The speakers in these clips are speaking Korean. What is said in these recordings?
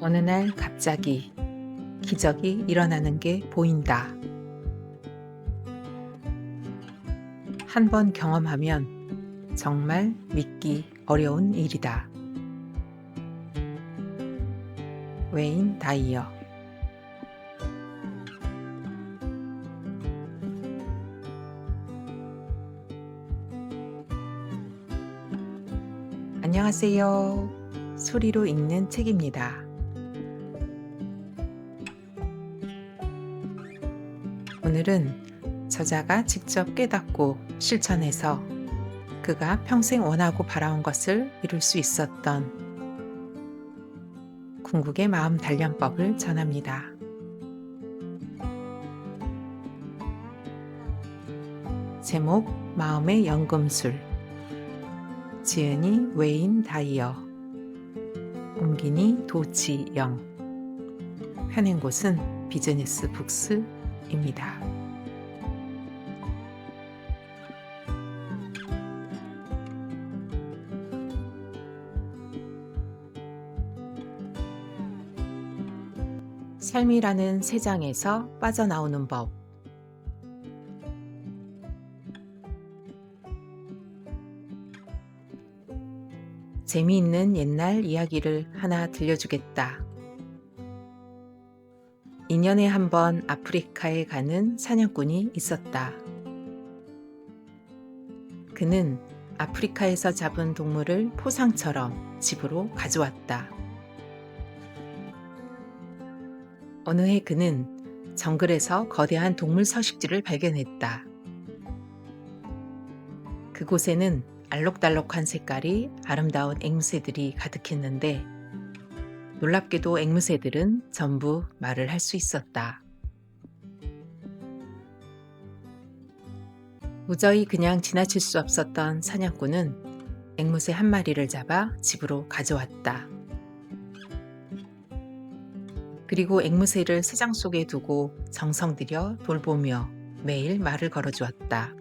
어느 날 갑자기 기적이 일어나는 게 보인다. 한 번 경험하면 정말 믿기 어려운 일이다. 웨인 다이어. 안녕하세요. 소리로 읽는 책입니다. 오늘은 저자가 직접 깨닫고 실천해서 그가 평생 원하고 바라온 것을 이룰 수 있었던 궁극의 마음 단련법을 전합니다. 제목 마음의 연금술. 지은이 웨인 다이어, 옮기니 도지영. 펴낸 곳은 비즈니스 북스입니다. 삶이라는 세 장에서 빠져나오는 법. 재미있는 옛날 이야기를 하나 들려주겠다. 2년에 한 번 아프리카에 가는 사냥꾼이 있었다. 그는 아프리카에서 잡은 동물을 포상처럼 집으로 가져왔다. 어느 해 그는 정글에서 거대한 동물 서식지를 발견했다. 그곳에는 알록달록한 색깔이 아름다운 앵무새들이 가득했는데 놀랍게도 앵무새들은 전부 말을 할 수 있었다. 무저히 그냥 지나칠 수 없었던 사냥꾼은 앵무새 한 마리를 잡아 집으로 가져왔다. 그리고 앵무새를 새장 속에 두고 정성 들여 돌보며 매일 말을 걸어주었다.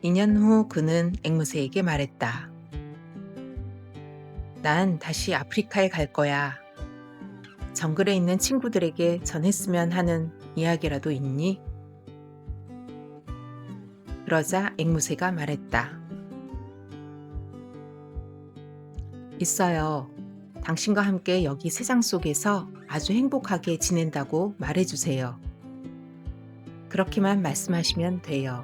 2년 후 그는 앵무새에게 말했다. 난 다시 아프리카에 갈 거야. 정글에 있는 친구들에게 전했으면 하는 이야기라도 있니? 그러자 앵무새가 말했다. 있어요. 당신과 함께 여기 새장 속에서 아주 행복하게 지낸다고 말해주세요. 그렇게만 말씀하시면 돼요.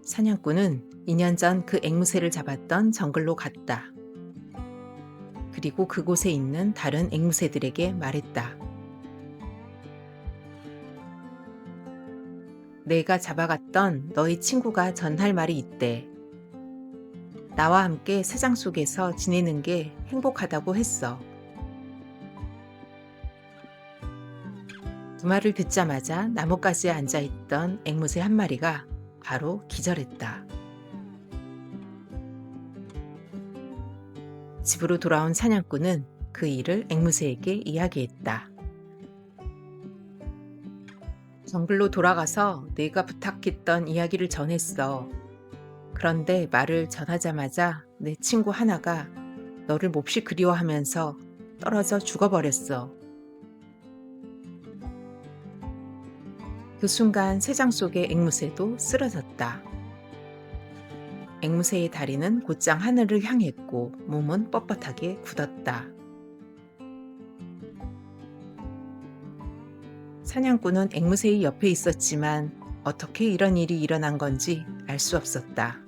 사냥꾼은 2년 전 그 앵무새를 잡았던 정글로 갔다. 그리고 그곳에 있는 다른 앵무새들에게 말했다. 내가 잡아갔던 너희 친구가 전할 말이 있대. 나와 함께 새장 속에서 지내는 게 행복하다고 했어. 그 말을 듣자마자 나뭇가지에 앉아있던 앵무새 한 마리가 바로 기절했다. 집으로 돌아온 사냥꾼은 그 일을 앵무새에게 이야기했다. 정글로 돌아가서 내가 부탁했던 이야기를 전했어. 그런데 말을 전하자마자 내 친구 하나가 너를 몹시 그리워하면서 떨어져 죽어버렸어. 그 순간 새장 속의 앵무새도 쓰러졌다. 앵무새의 다리는 곧장 하늘을 향했고 몸은 뻣뻣하게 굳었다. 사냥꾼은 앵무새의 옆에 있었지만 어떻게 이런 일이 일어난 건지 알 수 없었다.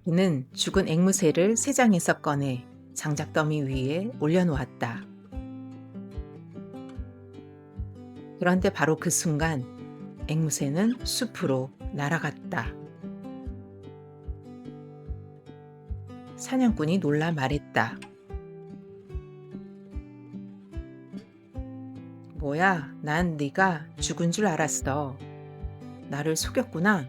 그는 죽은 앵무새를 새장에서 꺼내 장작더미 위에 올려놓았다. 그런데 바로 그 순간 앵무새는 숲으로 날아갔다. 사냥꾼이 놀라 말했다. 뭐야, 난 네가 죽은 줄 알았어. 나를 속였구나.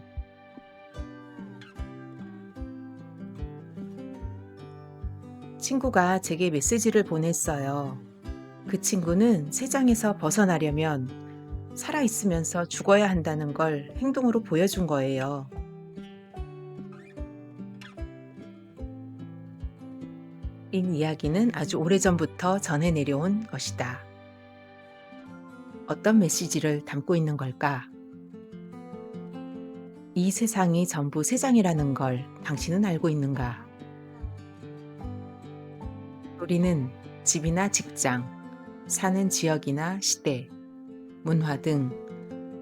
친구가 제게 메시지를 보냈어요. 그 친구는 새장에서 벗어나려면 살아있으면서 죽어야 한다는 걸 행동으로 보여준 거예요. 이야기는 아주 오래전부터 전해 내려온 것이다. 어떤 메시지를 담고 있는 걸까? 이 세상이 전부 세상이라는 걸 당신은 알고 있는가? 우리는 집이나 직장, 사는 지역이나 시대, 문화 등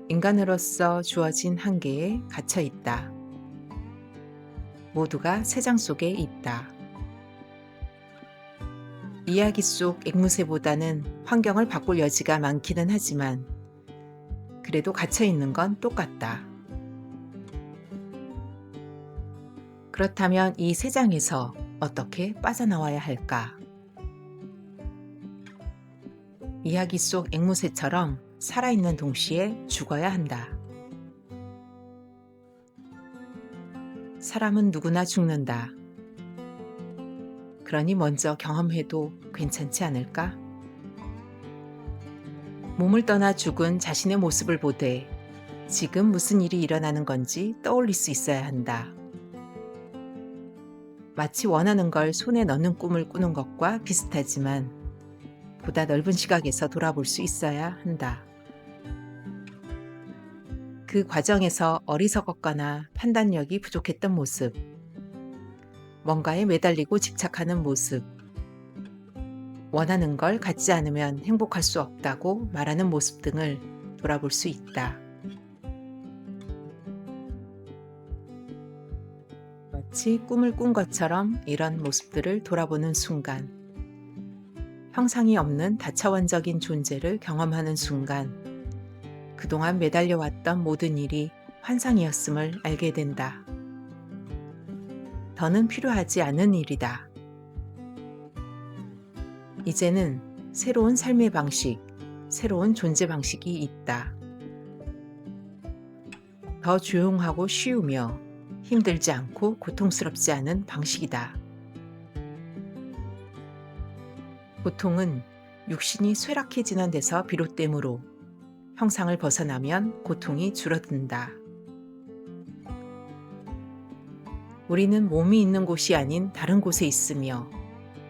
인간으로서 주어진 한계에 갇혀 있다. 모두가 세상 속에 있다. 이야기 속 앵무새보다는 환경을 바꿀 여지가 많기는 하지만 그래도 갇혀 있는 건 똑같다. 그렇다면 이 세상에서 어떻게 빠져나와야 할까? 이야기 속 앵무새처럼 살아있는 동시에 죽어야 한다. 사람은 누구나 죽는다. 그러니 먼저 경험해도 괜찮지 않을까? 몸을 떠나 죽은 자신의 모습을 보되 지금 무슨 일이 일어나는 건지 떠올릴 수 있어야 한다. 마치 원하는 걸 손에 넣는 꿈을 꾸는 것과 비슷하지만 보다 넓은 시각에서 돌아볼 수 있어야 한다. 그 과정에서 어리석었거나 판단력이 부족했던 모습, 뭔가에 매달리고 집착하는 모습, 원하는 걸 갖지 않으면 행복할 수 없다고 말하는 모습 등을 돌아볼 수 있다. 마치 꿈을 꾼 것처럼 이런 모습들을 돌아보는 순간, 형상이 없는 다차원적인 존재를 경험하는 순간, 그동안 매달려왔던 모든 일이 환상이었음을 알게 된다. 더는 필요하지 않은 일이다. 이제는 새로운 삶의 방식, 새로운 존재 방식이 있다. 더 조용하고 쉬우며 힘들지 않고 고통스럽지 않은 방식이다. 고통은 육신이 쇠락해지는 데서 비롯되므로 형상을 벗어나면 고통이 줄어든다. 우리는 몸이 있는 곳이 아닌 다른 곳에 있으며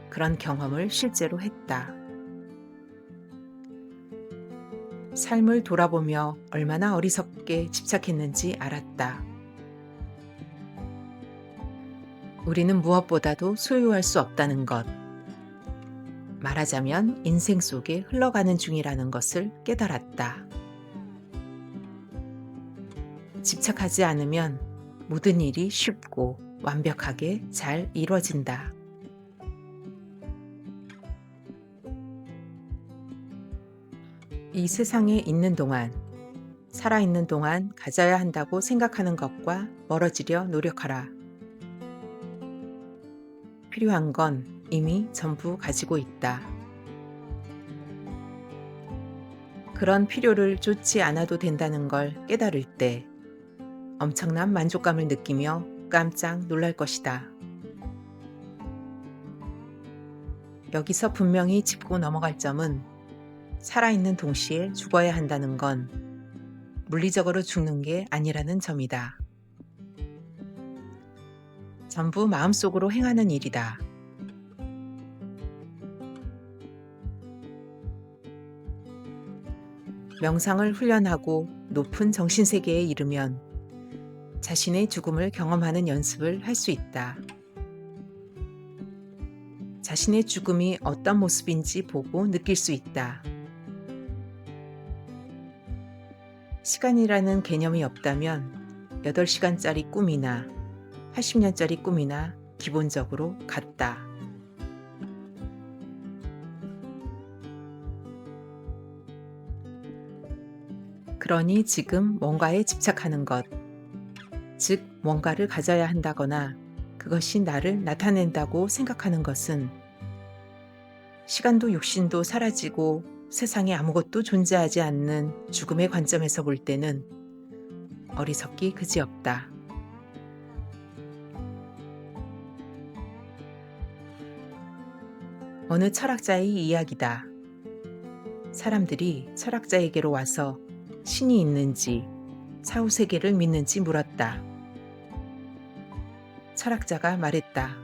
그런 경험을 실제로 했다. 삶을 돌아보며 얼마나 어리석게 집착했는지 알았다. 우리는 무엇보다도 소유할 수 없다는 것, 말하자면 인생 속에 흘러가는 중이라는 것을 깨달았다. 집착하지 않으면 모든 일이 쉽고 완벽하게 잘 이루어진다. 이 세상에 있는 동안, 살아있는 동안 가져야 한다고 생각하는 것과 멀어지려 노력하라. 필요한 건 이미 전부 가지고 있다. 그런 필요를 쫓지 않아도 된다는 걸 깨달을 때 엄청난 만족감을 느끼며 깜짝 놀랄 것이다. 여기서 분명히 짚고 넘어갈 점은 살아있는 동시에 죽어야 한다는 건 물리적으로 죽는 게 아니라는 점이다. 전부 마음속으로 행하는 일이다. 명상을 훈련하고 높은 정신세계에 이르면 자신의 죽음을 경험하는 연습을 할 수 있다. 자신의 죽음이 어떤 모습인지 보고 느낄 수 있다. 시간이라는 개념이 없다면 8시간짜리 꿈이나 80년짜리 꿈이나 기본적으로 같다. 그러니 지금 뭔가에 집착하는 것, 즉 뭔가를 가져야 한다거나 그것이 나를 나타낸다고 생각하는 것은 시간도 육신도 사라지고 세상에 아무것도 존재하지 않는 죽음의 관점에서 볼 때는 어리석기 그지없다. 어느 철학자의 이야기다. 사람들이 철학자에게로 와서 신이 있는지 사후세계를 믿는지 물었다. 철학자가 말했다.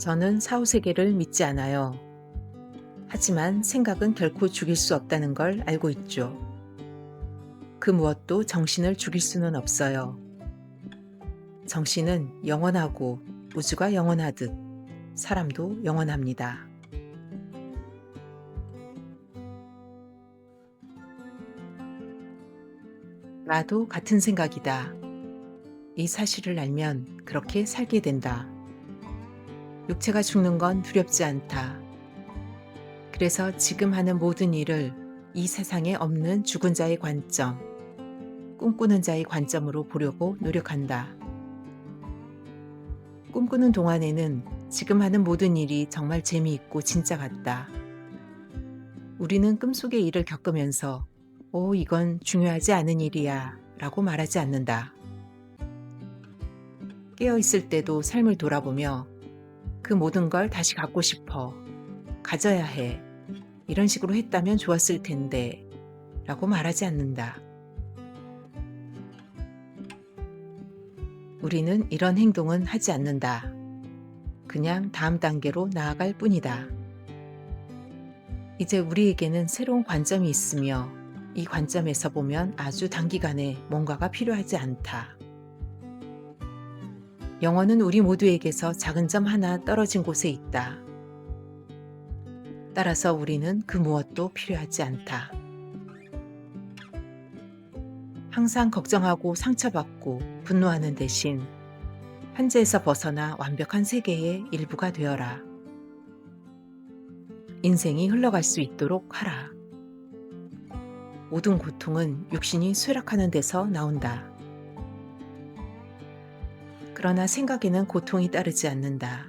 저는 사후세계를 믿지 않아요. 하지만 생각은 결코 죽일 수 없다는 걸 알고 있죠. 그 무엇도 정신을 죽일 수는 없어요. 정신은 영원하고 우주가 영원하듯 사람도 영원합니다. 나도 같은 생각이다. 이 사실을 알면 그렇게 살게 된다. 육체가 죽는 건 두렵지 않다. 그래서 지금 하는 모든 일을 이 세상에 없는 죽은 자의 관점, 꿈꾸는 자의 관점으로 보려고 노력한다. 꿈꾸는 동안에는 지금 하는 모든 일이 정말 재미있고 진짜 같다. 우리는 꿈속의 일을 겪으면서 이건 중요하지 않은 일이야 라고 말하지 않는다. 깨어 있을 때도 삶을 돌아보며 그 모든 걸 다시 갖고 싶어, 가져야 해, 이런 식으로 했다면 좋았을 텐데 라고 말하지 않는다. 우리는 이런 행동은 하지 않는다. 그냥 다음 단계로 나아갈 뿐이다. 이제 우리에게는 새로운 관점이 있으며 이 관점에서 보면 아주 단기간에 뭔가가 필요하지 않다. 영혼은 우리 모두에게서 작은 점 하나 떨어진 곳에 있다. 따라서 우리는 그 무엇도 필요하지 않다. 항상 걱정하고 상처받고 분노하는 대신 한계에서 벗어나 완벽한 세계의 일부가 되어라. 인생이 흘러갈 수 있도록 하라. 모든 고통은 육신이 쇠락하는 데서 나온다. 그러나 생각에는 고통이 따르지 않는다.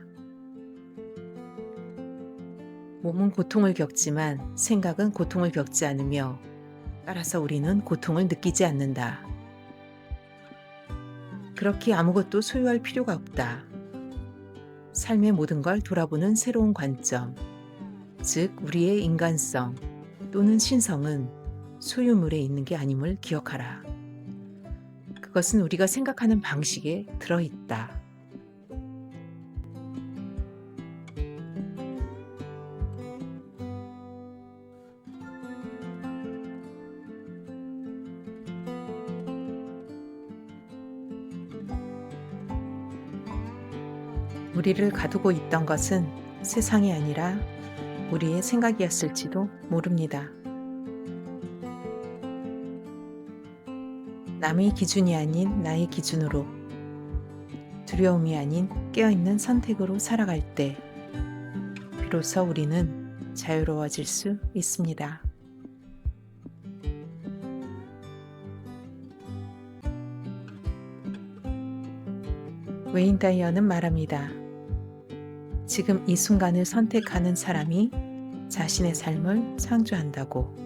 몸은 고통을 겪지만 생각은 고통을 겪지 않으며 따라서 우리는 고통을 느끼지 않는다. 그렇게 아무것도 소유할 필요가 없다. 삶의 모든 걸 돌아보는 새로운 관점, 즉 우리의 인간성 또는 신성은 소유물에 있는 게 아님을 기억하라. 그것은 우리가 생각하는 방식에 들어있다. 우리를 가두고 있던 것은 세상이 아니라 우리의 생각이었을지도 모릅니다. 남의 기준이 아닌 나의 기준으로, 두려움이 아닌 깨어있는 선택으로 살아갈 때 비로소 우리는 자유로워질 수 있습니다. 웨인 다이어는 말합니다. 지금 이 순간을 선택하는 사람이 자신의 삶을 창조한다고.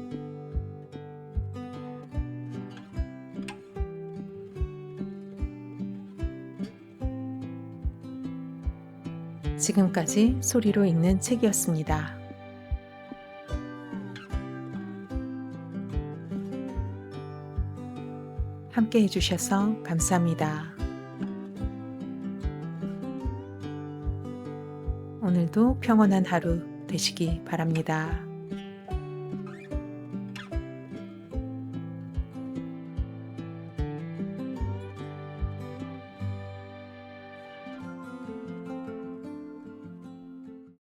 지금까지 소리로 읽는 책이었습니다. 함께 해주셔서 감사합니다. 오늘도 평온한 하루 되시기 바랍니다.